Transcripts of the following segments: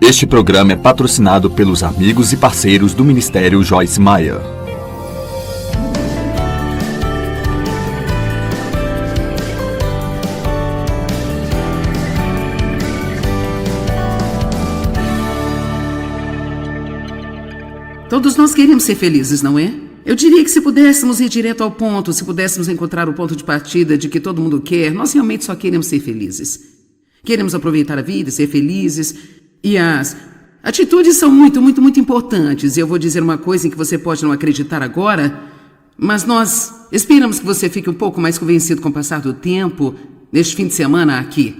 Este programa é patrocinado pelos amigos e parceiros do Ministério Joyce Meyer. Todos nós queremos ser felizes, não é? Eu diria que se pudéssemos ir direto ao ponto, se pudéssemos encontrar o ponto de partida de que todo mundo quer, nós realmente só queremos ser felizes. Queremos aproveitar a vida, ser felizes. E as atitudes são muito importantes. E eu vou dizer uma coisa em que você pode não acreditar agora, mas nós esperamos que você fique um pouco mais convencido com o passar do tempo, neste fim de semana aqui.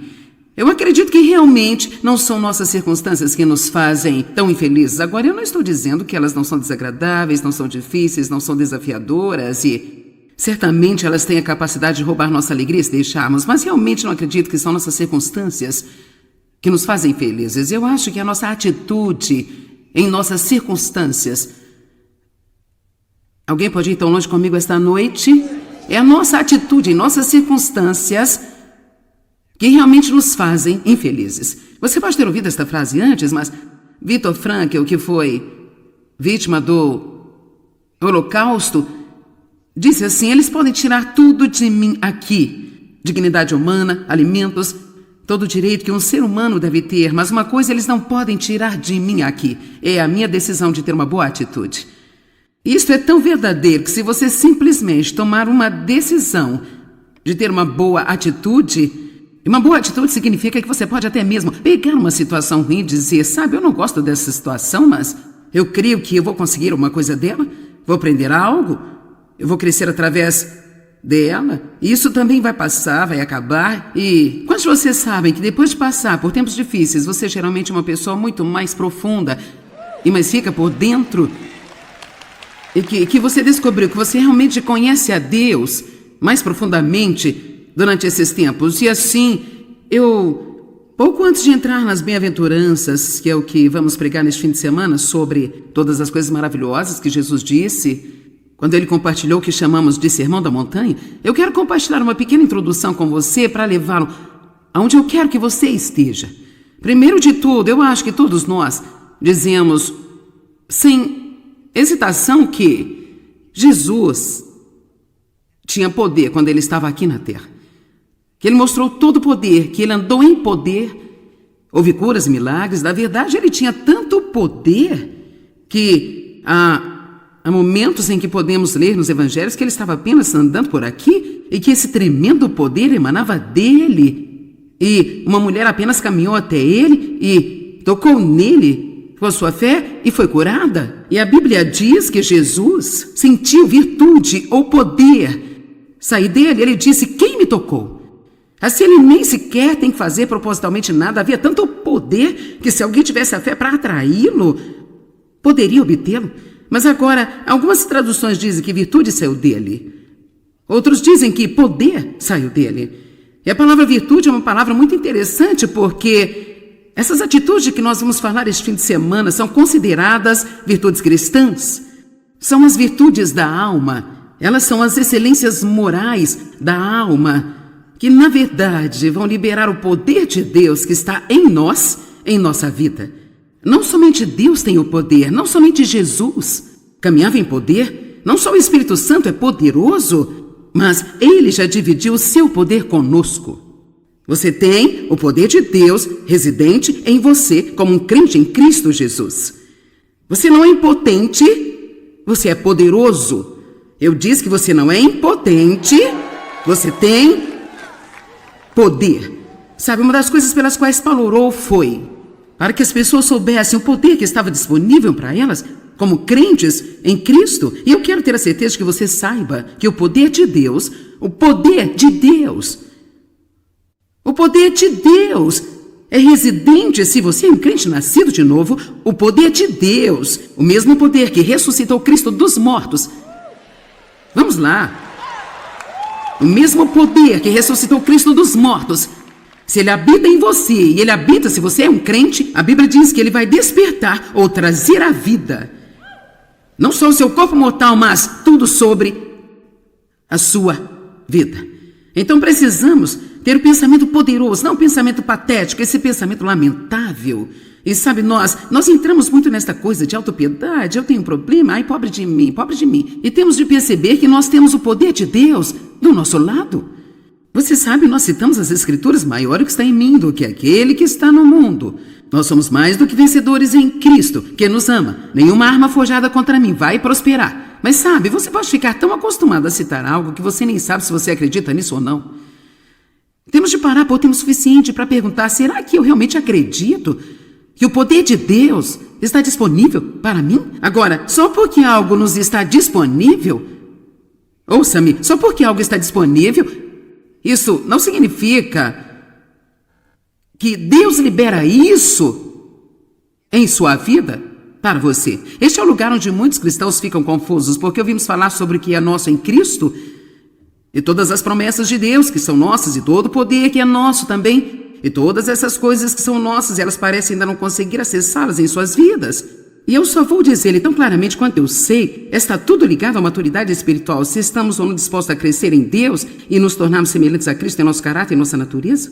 Eu acredito que realmente não são nossas circunstâncias que nos fazem tão infelizes. Agora, eu não estou dizendo que elas não são desagradáveis, não são difíceis, não são desafiadoras e certamente elas têm a capacidade de roubar nossa alegria se deixarmos, mas realmente não acredito que são nossas circunstâncias que nos fazem felizes. Eu acho que a nossa atitude em nossas circunstâncias... Alguém pode ir tão longe comigo esta noite? É a nossa atitude em nossas circunstâncias que realmente nos fazem infelizes. Você pode ter ouvido esta frase antes, mas Viktor Frankl, que foi vítima do Holocausto, disse assim: eles podem tirar tudo de mim aqui, dignidade humana, alimentos, todo o direito que um ser humano deve ter, mas uma coisa eles não podem tirar de mim aqui, é a minha decisão de ter uma boa atitude. Isto é tão verdadeiro que se você simplesmente tomar uma decisão de ter uma boa atitude, e uma boa atitude significa que você pode até mesmo pegar uma situação ruim e dizer: sabe, eu não gosto dessa situação, mas eu creio que eu vou conseguir uma coisa dela, vou aprender algo, eu vou crescer através dela, e isso também vai passar, vai acabar. E quantos de vocês sabem que depois de passar por tempos difíceis, você geralmente é uma pessoa muito mais profunda e mais rica por dentro, e que você descobriu que você realmente conhece a Deus mais profundamente durante esses tempos. E assim, pouco antes de entrar nas bem-aventuranças, que é o que vamos pregar neste fim de semana, sobre todas as coisas maravilhosas que Jesus disse, quando ele compartilhou o que chamamos de Sermão da Montanha, eu quero compartilhar uma pequena introdução com você para levá-lo aonde eu quero que você esteja. Primeiro de tudo, eu acho que todos nós dizemos, sem hesitação, que Jesus tinha poder quando ele estava aqui na terra. Que ele mostrou todo o poder, que ele andou em poder, houve curas e milagres. Na verdade, ele tinha tanto poder que há momentos em que podemos ler nos evangelhos que ele estava apenas andando por aqui e que esse tremendo poder emanava dele. E uma mulher apenas caminhou até ele e tocou nele com a sua fé e foi curada. E a Bíblia diz que Jesus sentiu virtude ou poder sair dele. Ele disse: quem me tocou? Assim, ele nem sequer tem que fazer propositalmente nada. Havia tanto poder que, se alguém tivesse a fé para atraí-lo, poderia obtê-lo. Mas agora, algumas traduções dizem que virtude saiu dele. Outros dizem que poder saiu dele. E a palavra virtude é uma palavra muito interessante, porque essas atitudes de que nós vamos falar este fim de semana são consideradas virtudes cristãs. São as virtudes da alma. Elas são as excelências morais da alma, que, na verdade, vão liberar o poder de Deus que está em nós, em nossa vida. Não somente Deus tem o poder, não somente Jesus caminhava em poder, não só o Espírito Santo é poderoso, mas Ele já dividiu o seu poder conosco. Você tem o poder de Deus residente em você como um crente em Cristo Jesus. Você não é impotente, você é poderoso. Eu disse que você não é impotente, você tem poder. Sabe, uma das coisas pelas quais Paulo orou foi para que as pessoas soubessem o poder que estava disponível para elas como crentes em Cristo. E eu quero ter a certeza de que você saiba que o poder de Deus é residente. Se você é um crente nascido de novo, o poder de Deus, o mesmo poder que ressuscitou Cristo dos mortos. Vamos lá. O mesmo poder que ressuscitou Cristo dos mortos, se ele habita em você, e ele habita, se você é um crente, a Bíblia diz que ele vai despertar ou trazer à vida, não só o seu corpo mortal, mas tudo sobre a sua vida. Então precisamos ter um pensamento poderoso, não um pensamento patético, esse pensamento lamentável. E sabe, nós entramos muito nesta coisa de autopiedade, eu tenho um problema, ai, pobre de mim, pobre de mim. E temos de perceber que nós temos o poder de Deus do nosso lado. Você sabe, nós citamos as Escrituras, maior o que está em mim do que aquele que está no mundo. Nós somos mais do que vencedores em Cristo, que nos ama. Nenhuma arma forjada contra mim vai prosperar. Mas sabe, você pode ficar tão acostumado a citar algo que você nem sabe se você acredita nisso ou não. Temos de parar por tempo suficiente para perguntar, será que eu realmente acredito que o poder de Deus está disponível para mim? Agora, só porque algo nos está disponível, ouça-me, só porque algo está disponível, isso não significa que Deus libera isso em sua vida para você. Este é o lugar onde muitos cristãos ficam confusos, porque ouvimos falar sobre o que é nosso em Cristo e todas as promessas de Deus que são nossas e todo o poder que é nosso também. E todas essas coisas que são nossas, elas parecem ainda não conseguir acessá-las em suas vidas. E eu só vou dizer-lhe tão claramente quanto eu sei, está tudo ligado à maturidade espiritual. Se estamos ou não dispostos a crescer em Deus e nos tornarmos semelhantes a Cristo em nosso caráter e nossa natureza.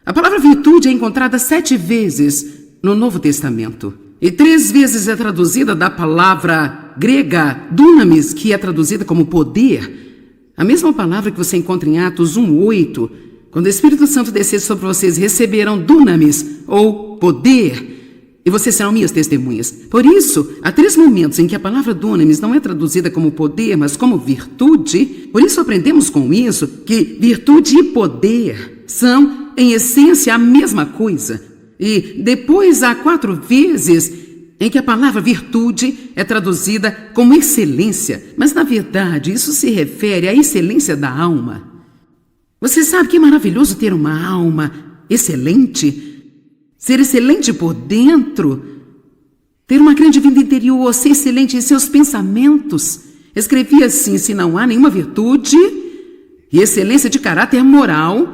A palavra virtude é encontrada 7 vezes no Novo Testamento. E 3 vezes é traduzida da palavra grega dunamis, que é traduzida como poder. A mesma palavra que você encontra em Atos 1:8. Quando o Espírito Santo descer sobre vocês, receberão dunamis, ou poder, e vocês serão minhas testemunhas. Por isso, há 3 momentos em que a palavra dunamis não é traduzida como poder, mas como virtude. Por isso aprendemos com isso que virtude e poder são, em essência, a mesma coisa. E depois há 4 vezes em que a palavra virtude é traduzida como excelência. Mas, na verdade, isso se refere à excelência da alma. Você sabe que é maravilhoso ter uma alma excelente? Ser excelente por dentro? Ter uma grande vida interior, ser excelente em seus pensamentos? Escrevi assim, se não há nenhuma virtude e excelência de caráter moral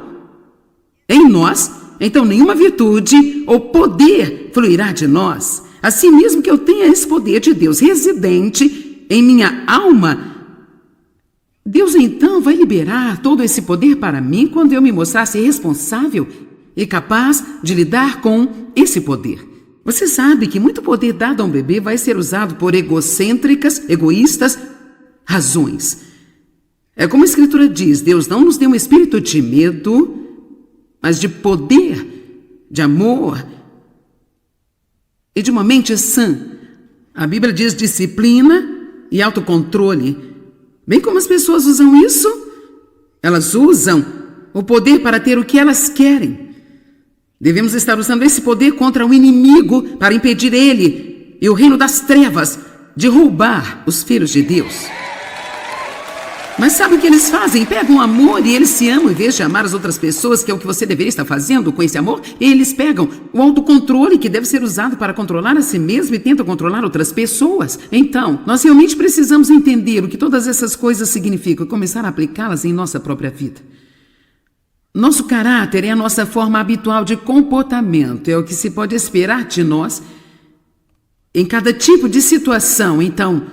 em nós, então nenhuma virtude ou poder fluirá de nós. Assim mesmo que eu tenha esse poder de Deus residente em minha alma, Deus então vai liberar todo esse poder para mim quando eu me mostrar ser responsável e capaz de lidar com esse poder. Você sabe que muito poder dado a um bebê vai ser usado por egocêntricas, egoístas razões. É como a Escritura diz, Deus não nos deu um espírito de medo, mas de poder, de amor e de uma mente sã. A Bíblia diz disciplina e autocontrole. Bem como as pessoas usam isso, elas usam o poder para ter o que elas querem. Devemos estar usando esse poder contra o inimigo para impedir ele e o reino das trevas de roubar os filhos de Deus. Mas sabe o que eles fazem? Pegam amor e eles se amam em vez de amar as outras pessoas, que é o que você deveria estar fazendo com esse amor. Eles pegam o autocontrole que deve ser usado para controlar a si mesmo e tentam controlar outras pessoas. Então, nós realmente precisamos entender o que todas essas coisas significam e começar a aplicá-las em nossa própria vida. Nosso caráter é a nossa forma habitual de comportamento, é o que se pode esperar de nós em cada tipo de situação. Então,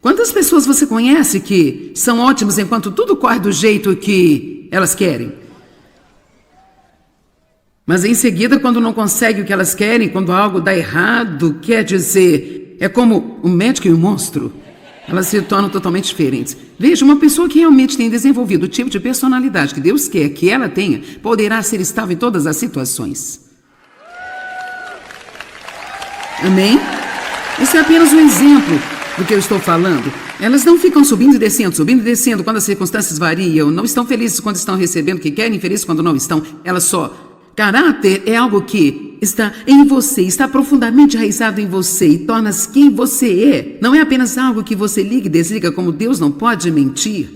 quantas pessoas você conhece que são ótimas enquanto tudo corre do jeito que elas querem? Mas em seguida, quando não conseguem o que elas querem, quando algo dá errado, quer dizer, é como um médico e um monstro. Elas se tornam totalmente diferentes. Veja, uma pessoa que realmente tem desenvolvido o tipo de personalidade que Deus quer que ela tenha, poderá ser estável em todas as situações. Amém? Isso é apenas um exemplo do que eu estou falando. Elas não ficam subindo e descendo quando as circunstâncias variam, não estão felizes quando estão recebendo o que querem, infelizes quando não estão. Elas só... Caráter é algo que está em você, está profundamente enraizado em você e torna-se quem você é. Não é apenas algo que você liga e desliga, como Deus não pode mentir.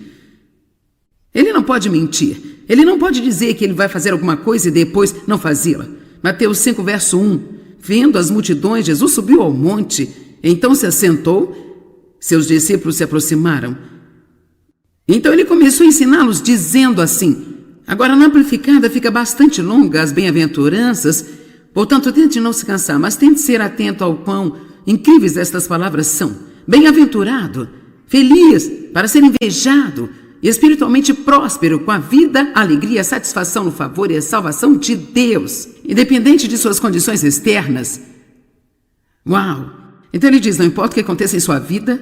Ele não pode mentir. Ele não pode dizer que ele vai fazer alguma coisa e depois não fazê-la. Mateus 5, verso 1. Vendo as multidões, Jesus subiu ao monte, então se assentou, seus discípulos se aproximaram. Então ele começou a ensiná-los dizendo assim... Agora, na amplificada fica bastante longa as bem-aventuranças, portanto, tente não se cansar, mas tente ser atento ao quão incríveis estas palavras são. Bem-aventurado, feliz, para ser invejado e espiritualmente próspero, com a vida, a alegria, a satisfação no favor e a salvação de Deus, independente de suas condições externas. Uau! Então ele diz, não importa o que aconteça em sua vida,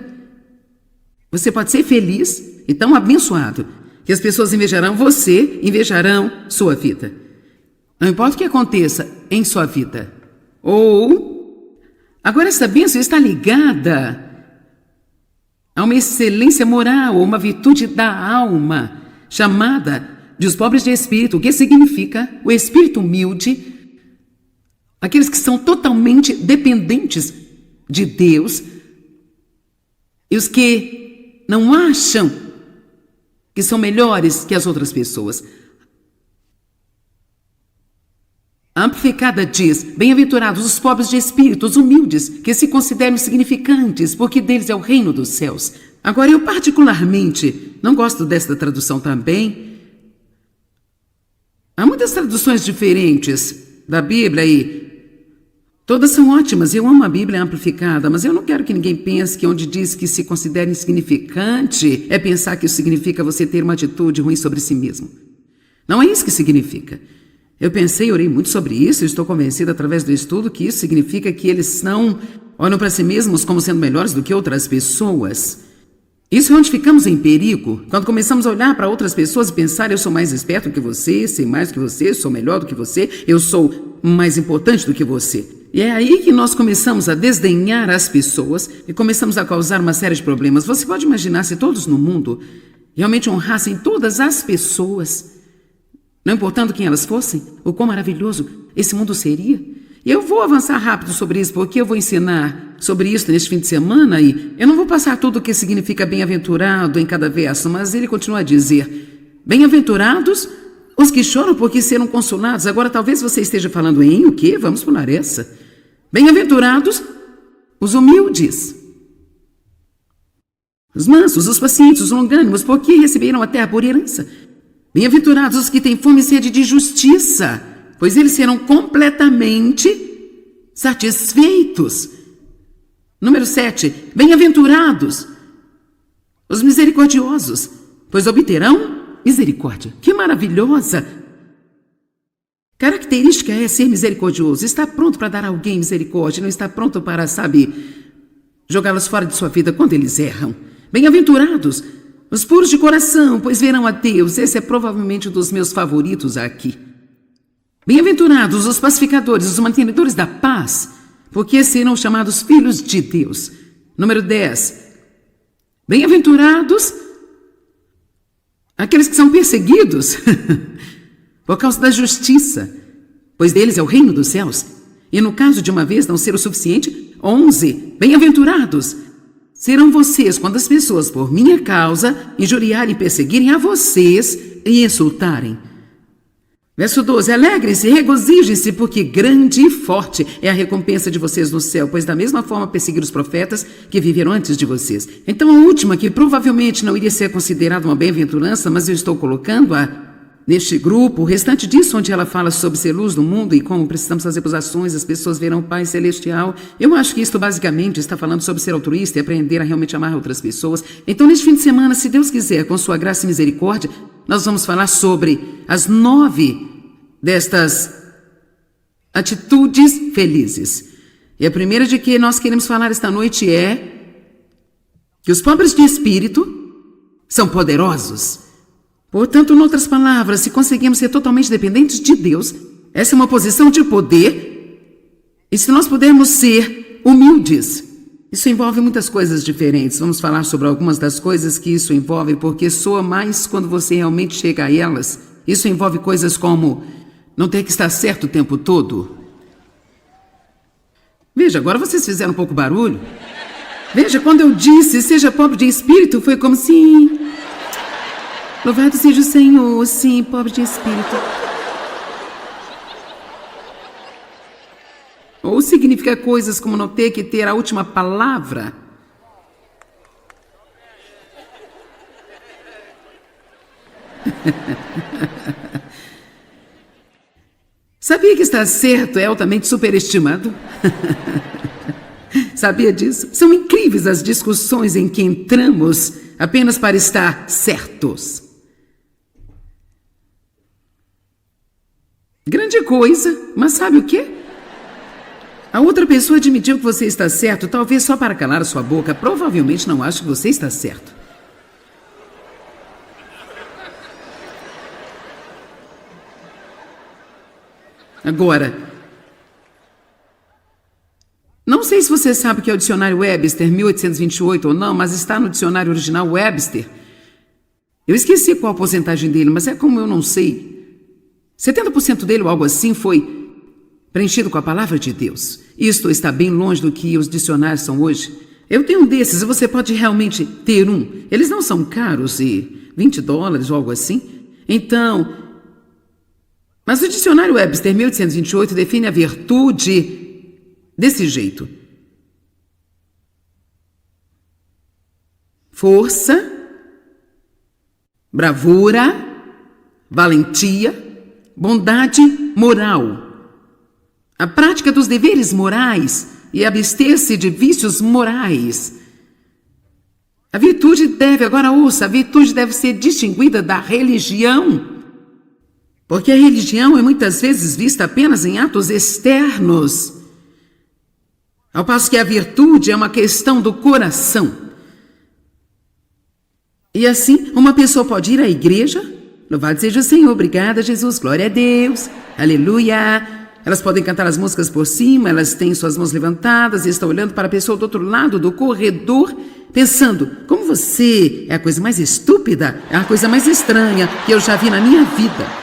você pode ser feliz e tão abençoado que as pessoas invejarão você, invejarão sua vida. Não importa o que aconteça em sua vida. Ou, agora essa bênção está ligada a uma excelência moral, ou uma virtude da alma, chamada de os pobres de espírito. O que significa? O espírito humilde, aqueles que são totalmente dependentes de Deus, e os que não acham que são melhores que as outras pessoas. A Amplificada diz, bem-aventurados os pobres de espírito, os humildes, que se consideram insignificantes, porque deles é o reino dos céus. Agora, eu particularmente não gosto desta tradução também. Há muitas traduções diferentes da Bíblia e todas são ótimas. Eu amo a Bíblia amplificada, mas eu não quero que ninguém pense que onde diz que se considera insignificante é pensar que isso significa você ter uma atitude ruim sobre si mesmo. Não é isso que significa. Eu pensei e orei muito sobre isso e estou convencida através do estudo que isso significa que eles olham para si mesmos como sendo melhores do que outras pessoas. Isso é onde ficamos em perigo, quando começamos a olhar para outras pessoas e pensar, eu sou mais esperto que você, sei mais do que você, sou melhor do que você, eu sou mais importante do que você. E é aí que nós começamos a desdenhar as pessoas e começamos a causar uma série de problemas. Você pode imaginar se todos no mundo realmente honrassem todas as pessoas, não importando quem elas fossem, o quão maravilhoso esse mundo seria. E eu vou avançar rápido sobre isso, porque eu vou ensinar sobre isso neste fim de semana e eu não vou passar tudo o que significa bem-aventurado em cada verso, mas ele continua a dizer, bem-aventurados os que choram porque serão consolados. Agora talvez você esteja falando em o quê? Vamos pular essa. Bem-aventurados os humildes, os mansos, os pacientes, os longânimos, porque receberão a terra por herança. Bem-aventurados os que têm fome e sede de justiça, pois eles serão completamente satisfeitos. Número 7. Bem-aventurados os misericordiosos, pois obterão misericórdia. Que maravilhosa! Característica é ser misericordioso. Está pronto para dar a alguém misericórdia, não está pronto para, jogá-los fora de sua vida quando eles erram. Bem-aventurados os puros de coração, pois verão a Deus. Esse é provavelmente um dos meus favoritos aqui. Bem-aventurados os pacificadores, os mantenedores da paz, porque serão chamados filhos de Deus. Número 10. Bem-aventurados aqueles que são perseguidos por causa da justiça, pois deles é o reino dos céus. E no caso de uma vez não ser o suficiente, 11. Bem-aventurados serão vocês quando as pessoas, por minha causa, injuriarem e perseguirem a vocês e insultarem. Verso 12. Alegrem-se, regozijem-se, porque grande e forte é a recompensa de vocês no céu, pois da mesma forma perseguiram os profetas que viveram antes de vocês. Então a última, que provavelmente não iria ser considerada uma bem-aventurança, mas eu estou colocando-a neste grupo, o restante disso, onde ela fala sobre ser luz do mundo e como precisamos fazer ações, as pessoas verão o Pai Celestial. Eu acho que isto basicamente está falando sobre ser altruísta e aprender a realmente amar outras pessoas. Então, neste fim de semana, se Deus quiser, com sua graça e misericórdia, nós vamos falar sobre as 9 destas atitudes felizes. E a primeira de que nós queremos falar esta noite é que os pobres de espírito são poderosos. Portanto, em outras palavras, se conseguimos ser totalmente dependentes de Deus, essa é uma posição de poder. E se nós pudermos ser humildes, isso envolve muitas coisas diferentes. Vamos falar sobre algumas das coisas que isso envolve, porque soa mais quando você realmente chega a elas. Isso envolve coisas como não ter que estar certo o tempo todo. Veja, agora vocês fizeram um pouco barulho. Veja, quando eu disse seja pobre de espírito, foi como se... Louvado seja o Senhor, sim, pobre de espírito. Ou significa coisas como não ter que ter a última palavra. Sabia que estar certo é altamente superestimado? Sabia disso? São incríveis as discussões em que entramos apenas para estar certos. Grande coisa, mas sabe o quê? A outra pessoa admitiu que você está certo, talvez só para calar a sua boca. Provavelmente não acha que você está certo. Agora, não sei se você sabe o que é o dicionário Webster 1828 ou não, mas está no dicionário original Webster. Eu esqueci qual a porcentagem dele, mas é como eu não sei. 70% dele ou algo assim foi preenchido com a palavra de Deus. Isto está bem longe do que os dicionários são hoje. Eu tenho um desses e você pode realmente ter um. Eles não são caros e $20 ou algo assim. Então, mas o dicionário Webster 1828 define a virtude desse jeito: força, bravura, valentia, bondade moral. A prática dos deveres morais e abster-se de vícios morais. A virtude deve, agora ouça, a virtude deve ser distinguida da religião. Porque a religião é muitas vezes vista apenas em atos externos. Ao passo que a virtude é uma questão do coração. E assim, uma pessoa pode ir à igreja, louvado seja o Senhor, obrigada Jesus, glória a Deus, aleluia. Elas podem cantar as músicas por cima, elas têm suas mãos levantadas e estão olhando para a pessoa do outro lado do corredor, pensando, como você é a coisa mais estúpida, é a coisa mais estranha que eu já vi na minha vida.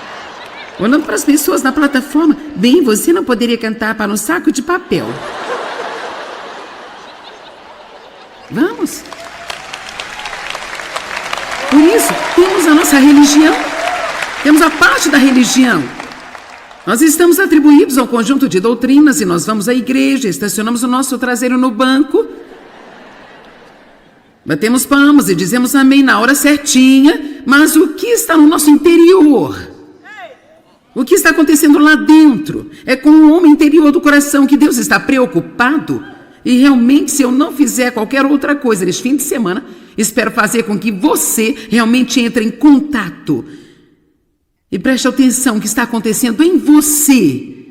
Olhando para as pessoas na plataforma, bem, você não poderia cantar para um saco de papel. Vamos? Por isso, temos a nossa religião, temos a parte da religião. Nós estamos atribuídos a um conjunto de doutrinas e nós vamos à igreja, estacionamos o nosso traseiro no banco, batemos palmas e dizemos amém na hora certinha, mas o que está no nosso interior? O que está acontecendo lá dentro? É com o homem interior do coração que Deus está preocupado. E realmente, se eu não fizer qualquer outra coisa neste fim de semana, espero fazer com que você realmente entre em contato. E preste atenção no que está acontecendo em você.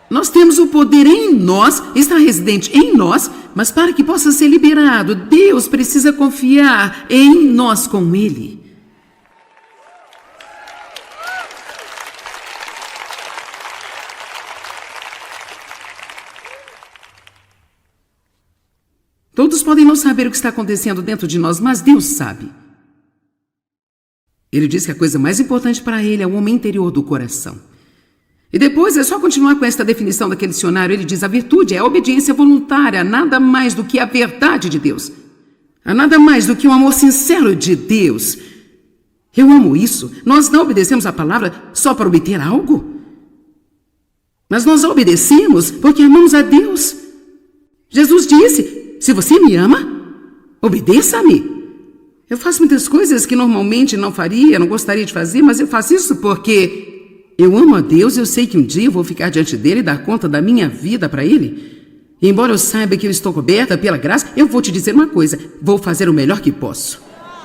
Nós temos o poder em nós, está residente em nós, mas para que possa ser liberado, Deus precisa confiar em nós com Ele. Todos podem não saber o que está acontecendo dentro de nós, mas Deus sabe. Ele diz que a coisa mais importante para ele é o homem interior do coração. E depois é só continuar com esta definição daquele dicionário. Ele diz: a virtude é a obediência voluntária, nada mais do que a verdade de Deus. A nada mais do que o amor sincero de Deus. Eu amo isso. Nós não obedecemos a palavra só para obter algo. Mas nós a obedecemos porque amamos a Deus. Jesus disse: se você me ama, obedeça-me. Eu faço muitas coisas que normalmente não faria, não gostaria de fazer, mas eu faço isso porque eu amo a Deus e eu sei que um dia eu vou ficar diante dele e dar conta da minha vida para ele. E embora eu saiba que eu estou coberta pela graça, eu vou te dizer uma coisa: vou fazer o melhor que posso.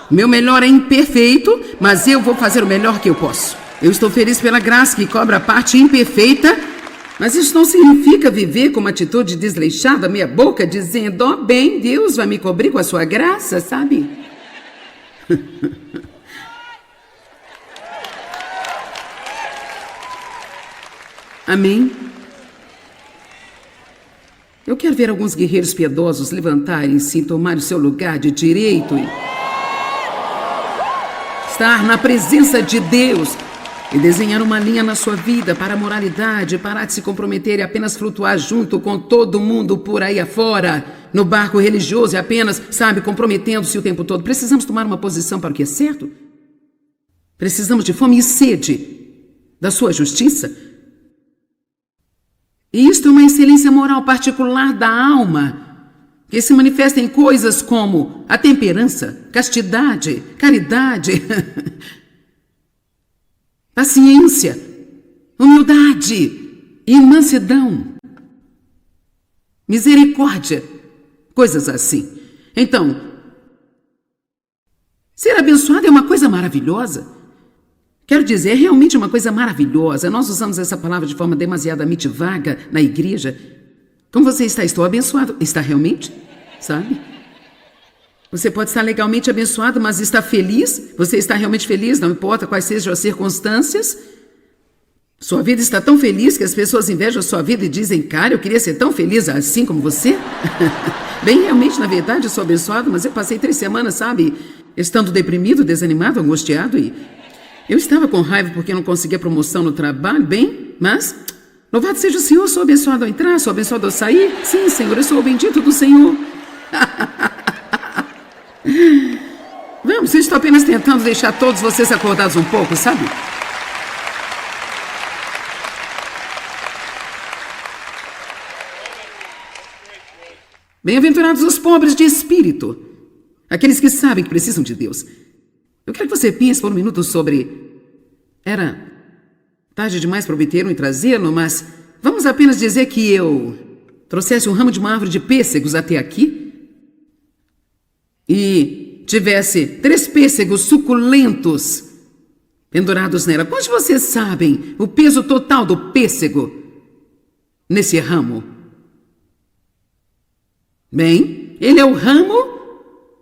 Meu melhor é imperfeito, mas eu vou fazer o melhor que eu posso. Eu estou feliz pela graça que cobra a parte imperfeita, mas isso não significa viver com uma atitude desleixada, meia boca, dizendo: ó, bem, Deus vai me cobrir com a sua graça, sabe? Amém? Eu quero ver alguns guerreiros piedosos levantarem-se e tomar o seu lugar de direito e estar na presença de Deus e desenhar uma linha na sua vida para a moralidade, parar de se comprometer e apenas flutuar junto com todo mundo por aí afora, no barco religioso e apenas, sabe, comprometendo-se o tempo todo. Precisamos tomar uma posição para o que é certo. Precisamos de fome e sede da sua justiça. E isto é uma excelência moral particular da alma, que se manifesta em coisas como a temperança, castidade, caridade, paciência, humildade e mansidão. misericórdia, coisas assim. Então, ser abençoado é uma coisa maravilhosa. Quero dizer, é realmente uma coisa maravilhosa. Nós usamos essa palavra de forma demasiadamente vaga na igreja. Como você está? Estou abençoado. Está realmente? Sabe? Você pode estar legalmente abençoado, mas está feliz? Você está realmente feliz? Não importa quais sejam as circunstâncias. Sua vida está tão feliz que as pessoas invejam a sua vida e dizem, cara, eu queria ser tão feliz assim como você. Bem, realmente, na verdade, eu sou abençoado, mas eu passei 3 semanas, sabe, estando deprimido, desanimado, angustiado e eu estava com raiva porque não conseguia promoção no trabalho, bem, mas louvado seja o Senhor, sou abençoado ao entrar, sou abençoado ao sair. Sim, Senhor, eu sou o bendito do Senhor. Vamos, eu estou apenas tentando deixar todos vocês acordados um pouco, sabe? Bem-aventurados os pobres de espírito, aqueles que sabem que precisam de Deus. Eu quero que você pense por um minuto sobre... Era tarde demais para obter e trazê-lo, mas vamos apenas dizer que eu trouxesse um ramo de uma árvore de pêssegos até aqui e tivesse 3 pêssegos suculentos pendurados nela. Quantos de vocês sabem o peso total do pêssego nesse ramo? Bem, ele é o ramo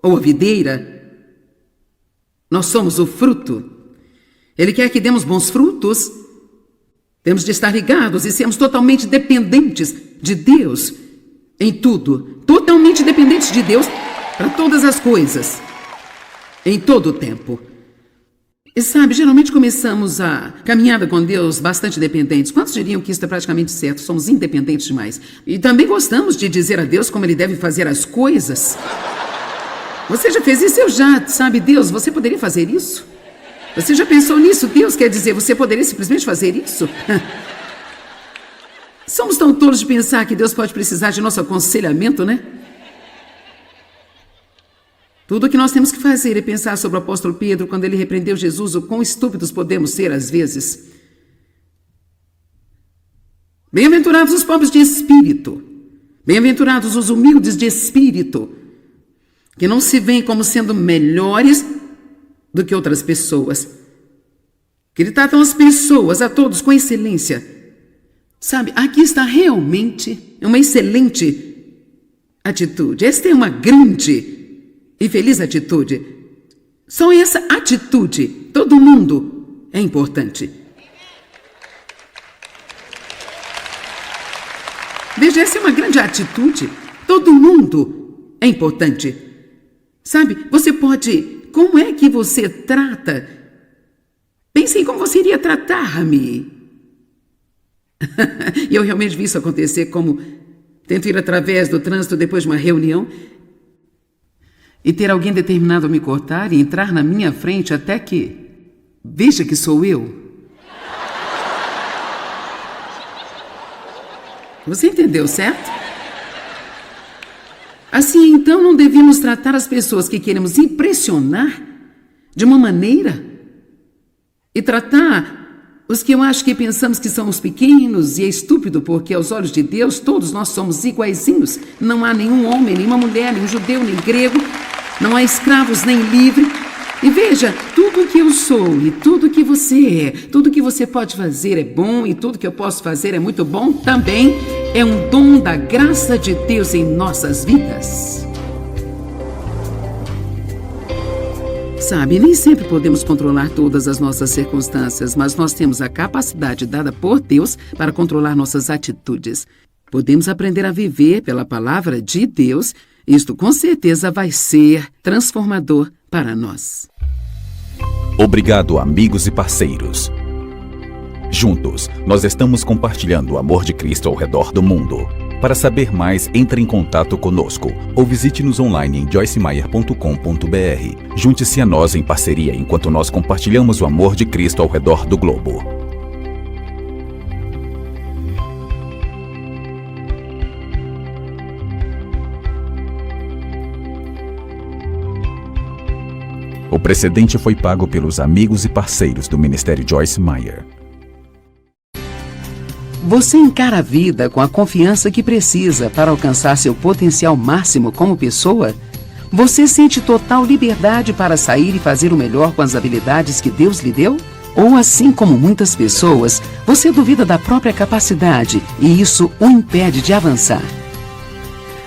ou a videira. Nós somos o fruto. Ele quer que demos bons frutos. Temos de estar ligados e sermos totalmente dependentes de Deus em tudo. Totalmente dependentes de Deus para todas as coisas, em todo o tempo. E sabe, geralmente começamos a caminhada com Deus bastante dependentes. Quantos diriam que isso é praticamente certo? Somos independentes demais. E também gostamos de dizer a Deus como Ele deve fazer as coisas. Você já fez isso? Eu já. Sabe, Deus, você poderia fazer isso? Você já pensou nisso? Deus quer dizer, você poderia simplesmente fazer isso? Somos tão tolos de pensar que Deus pode precisar de nosso aconselhamento, né? Tudo o que nós temos que fazer é pensar sobre o apóstolo Pedro quando ele repreendeu Jesus, o quão estúpidos podemos ser às vezes. Bem-aventurados os pobres de espírito, bem-aventurados os humildes de espírito, que não se veem como sendo melhores do que outras pessoas, que ele tratam as pessoas, a todos, com excelência. Sabe, aqui está realmente uma excelente atitude. Esta é uma grande e feliz atitude. Só essa atitude, todo mundo é importante. Veja, essa é uma grande atitude. Todo mundo é importante. Sabe, você pode... Como é que você trata? Pense em como você iria tratar-me. E eu realmente vi isso acontecer, como tento ir através do trânsito depois de uma reunião e ter alguém determinado a me cortar e entrar na minha frente até que veja que sou eu. Você entendeu, certo? Assim, então, não devemos tratar as pessoas que queremos impressionar de uma maneira e tratar os que eu acho que pensamos que são os pequenos e é estúpido porque aos olhos de Deus todos nós somos iguaizinhos. Não há nenhum homem, nenhuma mulher, nenhum judeu, nem grego, não há escravos nem livre. E veja, tudo que eu sou e tudo que você é, tudo que você pode fazer é bom e tudo que eu posso fazer é muito bom também. É um dom da graça de Deus em nossas vidas. Sabe, nem sempre podemos controlar todas as nossas circunstâncias, mas nós temos a capacidade dada por Deus para controlar nossas atitudes. Podemos aprender a viver pela palavra de Deus. Isto com certeza vai ser transformador para nós. Obrigado, amigos e parceiros. Juntos, nós estamos compartilhando o amor de Cristo ao redor do mundo. Para saber mais, entre em contato conosco ou visite-nos online em joycemeyer.com.br. Junte-se a nós em parceria enquanto nós compartilhamos o amor de Cristo ao redor do globo. O precedente foi pago pelos amigos e parceiros do Ministério Joyce Meyer. Você encara a vida com a confiança que precisa para alcançar seu potencial máximo como pessoa? Você sente total liberdade para sair e fazer o melhor com as habilidades que Deus lhe deu? Ou, assim como muitas pessoas, você duvida da própria capacidade e isso o impede de avançar?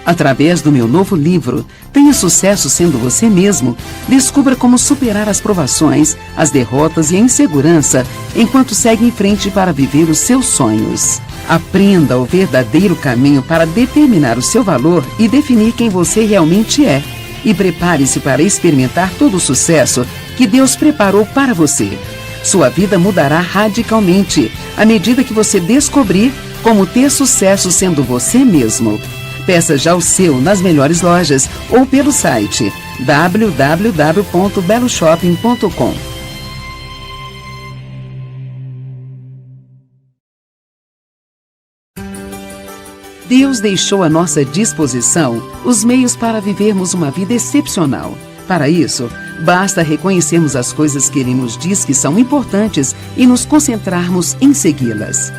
Através do meu novo livro, Tenha Sucesso Sendo Você Mesmo, descubra como superar as provações, as derrotas e a insegurança enquanto segue em frente para viver os seus sonhos. Aprenda o verdadeiro caminho para determinar o seu valor e definir quem você realmente é. E prepare-se para experimentar todo o sucesso que Deus preparou para você. Sua vida mudará radicalmente à medida que você descobrir como ter sucesso sendo você mesmo. Peça já o seu nas melhores lojas ou pelo site www.beloshopping.com. Deus deixou à nossa disposição os meios para vivermos uma vida excepcional. Para isso, basta reconhecermos as coisas que Ele nos diz que são importantes e nos concentrarmos em segui-las.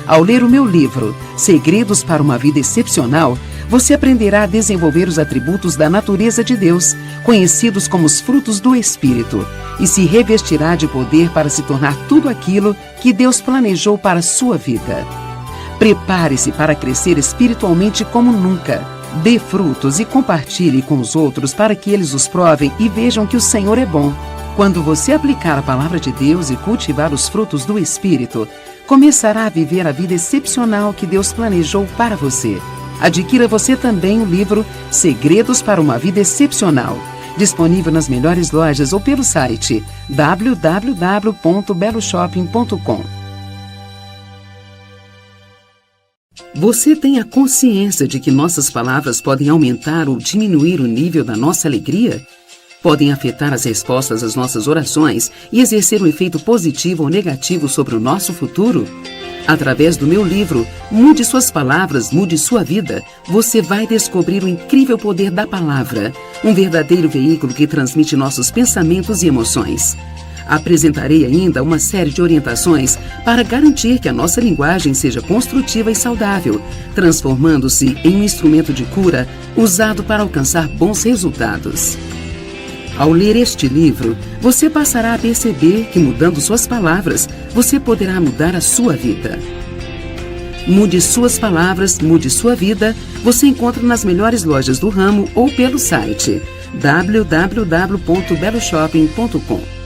Ao ler o meu livro, Segredos para uma Vida Excepcional, você aprenderá a desenvolver os atributos da natureza de Deus, conhecidos como os frutos do Espírito, e se revestirá de poder para se tornar tudo aquilo que Deus planejou para a sua vida. Prepare-se para crescer espiritualmente como nunca. Dê frutos e compartilhe com os outros para que eles os provem e vejam que o Senhor é bom. Quando você aplicar a palavra de Deus e cultivar os frutos do Espírito, começará a viver a vida excepcional que Deus planejou para você. Adquira você também o livro Segredos para uma Vida Excepcional, disponível nas melhores lojas ou pelo site www.beloshopping.com. Você tem a consciência de que nossas palavras podem aumentar ou diminuir o nível da nossa alegria? Podem afetar as respostas às nossas orações e exercer um efeito positivo ou negativo sobre o nosso futuro? Através do meu livro, Mude Suas Palavras, Mude Sua Vida, você vai descobrir o incrível poder da palavra, um verdadeiro veículo que transmite nossos pensamentos e emoções. Apresentarei ainda uma série de orientações para garantir que a nossa linguagem seja construtiva e saudável, transformando-se em um instrumento de cura usado para alcançar bons resultados. Ao ler este livro, você passará a perceber que, mudando suas palavras, você poderá mudar a sua vida. Mude Suas Palavras, Mude Sua Vida, você encontra nas melhores lojas do ramo ou pelo site www.beloshopping.com.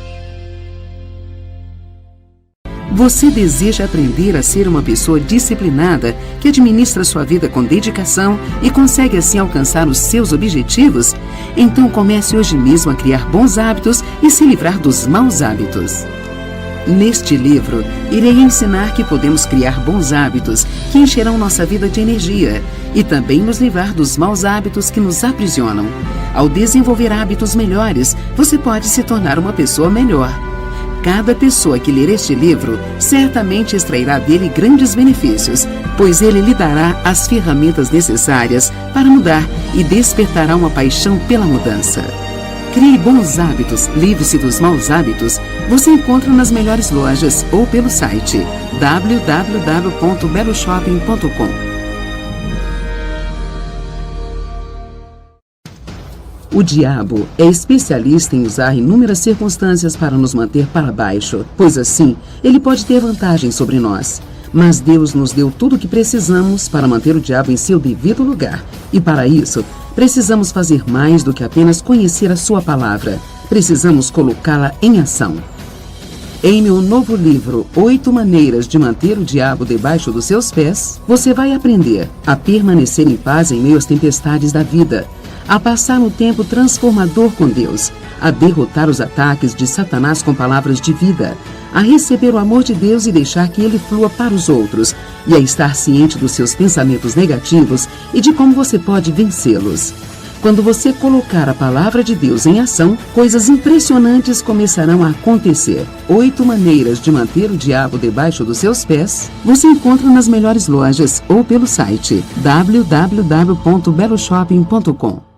Você deseja aprender a ser uma pessoa disciplinada que administra sua vida com dedicação e consegue assim alcançar os seus objetivos? Então comece hoje mesmo a criar bons hábitos e se livrar dos maus hábitos. Neste livro, irei ensinar que podemos criar bons hábitos que encherão nossa vida de energia e também nos livrar dos maus hábitos que nos aprisionam. Ao desenvolver hábitos melhores, você pode se tornar uma pessoa melhor. Cada pessoa que ler este livro certamente extrairá dele grandes benefícios, pois ele lhe dará as ferramentas necessárias para mudar e despertará uma paixão pela mudança. Crie bons hábitos, livre-se dos maus hábitos. Você encontra nas melhores lojas ou pelo site www.beloshopping.com. O diabo é especialista em usar inúmeras circunstâncias para nos manter para baixo, pois assim ele pode ter vantagem sobre nós. Mas Deus nos deu tudo o que precisamos para manter o diabo em seu devido lugar. E para isso, precisamos fazer mais do que apenas conhecer a sua palavra. Precisamos colocá-la em ação. Em meu novo livro, 8 Maneiras de Manter o Diabo Debaixo dos Seus Pés, você vai aprender a permanecer em paz em meio às tempestades da vida, a passar um tempo transformador com Deus, a derrotar os ataques de Satanás com palavras de vida, a receber o amor de Deus e deixar que ele flua para os outros, e a estar ciente dos seus pensamentos negativos e de como você pode vencê-los. Quando você colocar a palavra de Deus em ação, coisas impressionantes começarão a acontecer. 8 maneiras de manter o diabo debaixo dos seus pés, você encontra nas melhores lojas ou pelo site www.beloshopping.com.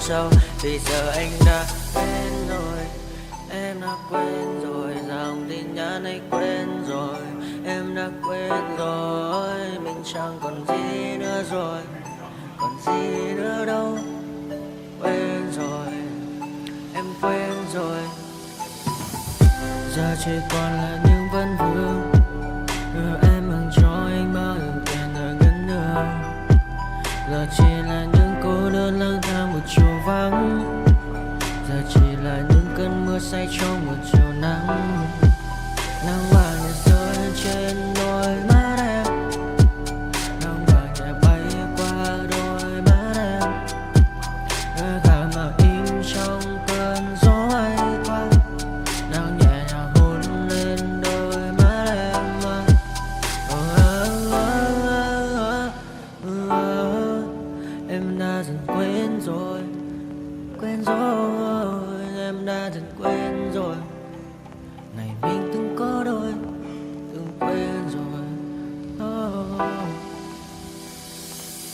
sao bây giờ anh đã quen rồi. Em đã quên rồi, dòng tin nhắn ấy quên rồi. Em đã quên rồi, mình chẳng còn gì nữa rồi. Còn gì nữa đâu, quên rồi, em quên rồi. Giờ chỉ còn là những vấn vương, đưa em mang cho anh bao nhiêu tiền ở ngân đường. Giờ chỉ là những cô đơn lang thang một chiều vắng. Giờ chỉ là những cơn mưa say trong một chiều nắng. Nắng vàng nhẹ rơi trên đôi mắt em, nắng vàng nhẹ bay qua đôi mắt em. Hơi cảm mà im trong cơn gió hay qua, nắng nhẹ nhàng hôn lên đôi mắt em. Em đã dần quên rồi, quên rồi, em đã dần quên rồi. Ngày mình từng có đôi, từng quên rồi.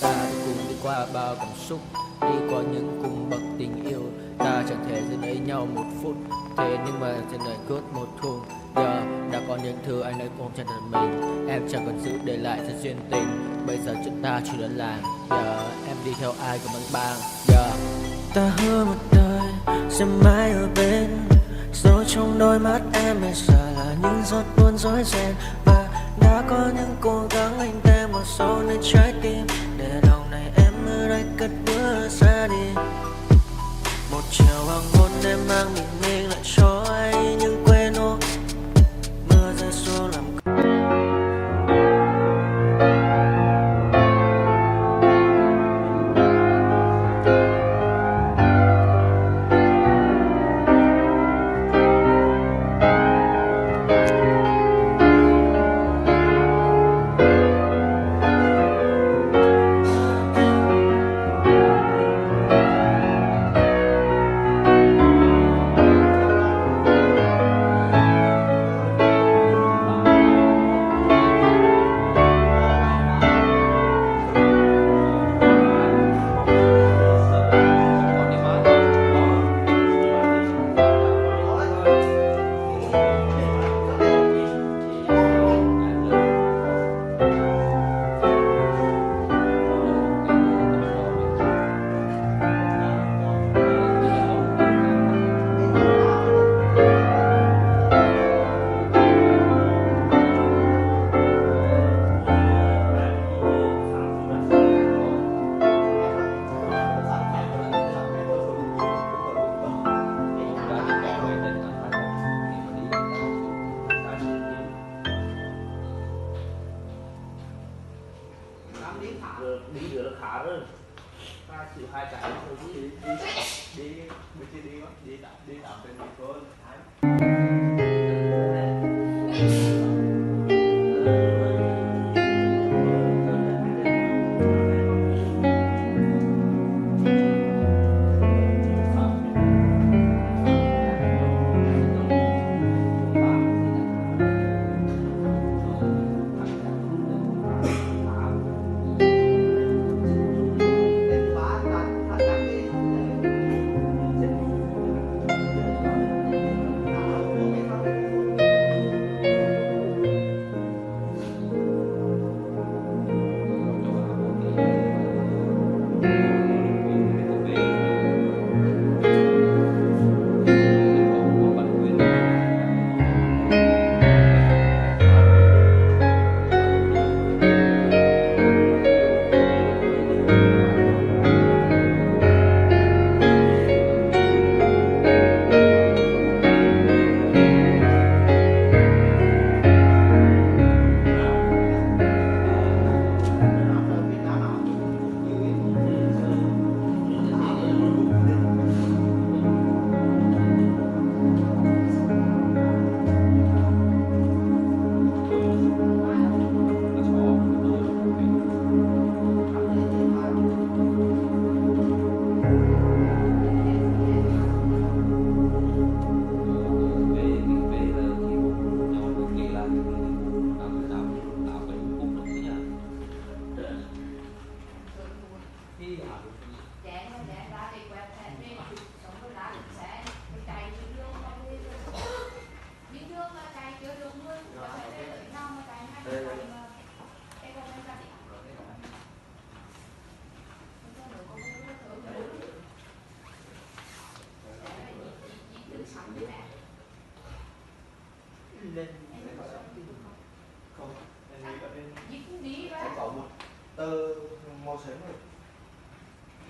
Ta đã cùng đi qua bao cảm xúc, đi qua những cung bậc tình yêu. Ta chẳng thể giữ lấy nhau một phút, thế nhưng mà trên đời cướp một thu. Giờ đã có những thứ anh ấy ôm chân thân mình, em chẳng còn giữ để lại sự duyên tình. Bây giờ chúng ta chỉ đơn làng, giờ em đi theo ai cũng bằng bang. Giờ ta hứa một đời sẽ mãi ở bên, rồi trong đôi mắt em bây giờ là những giọt buồn rối ren. Và đã có những cố gắng anh thêm một số nơi trái tim, để lòng này em ở đây cất bước ra đi. Một chiều hoàng hôn em mang bình minh lại cho anh những quên ô. Mưa rơi xuống làm đi được khá rồi. Ta chịu hai cái rồi đi tạm trên đi thôi. chén mà chén ra thì quẹt thẻ đi xong rồi ra được xe rồi chạy đi đường mà đi đường mà chạy chưa được luôn mà phải đi tới nhau mà chạy hai người mà cái con em ra đi lên không, anh đi cả bên dính đi sẽ đó có một tờ màu xám rồi.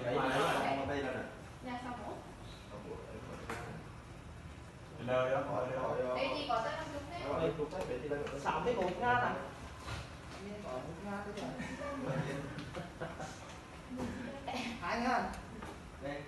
Đấy là đây là này. nhà sao bố Lời đó hỏi đây thì có rất là đúng đấy hỏi chụp sách về thì đây có 61 ngàn à? hai ngàn. Đây.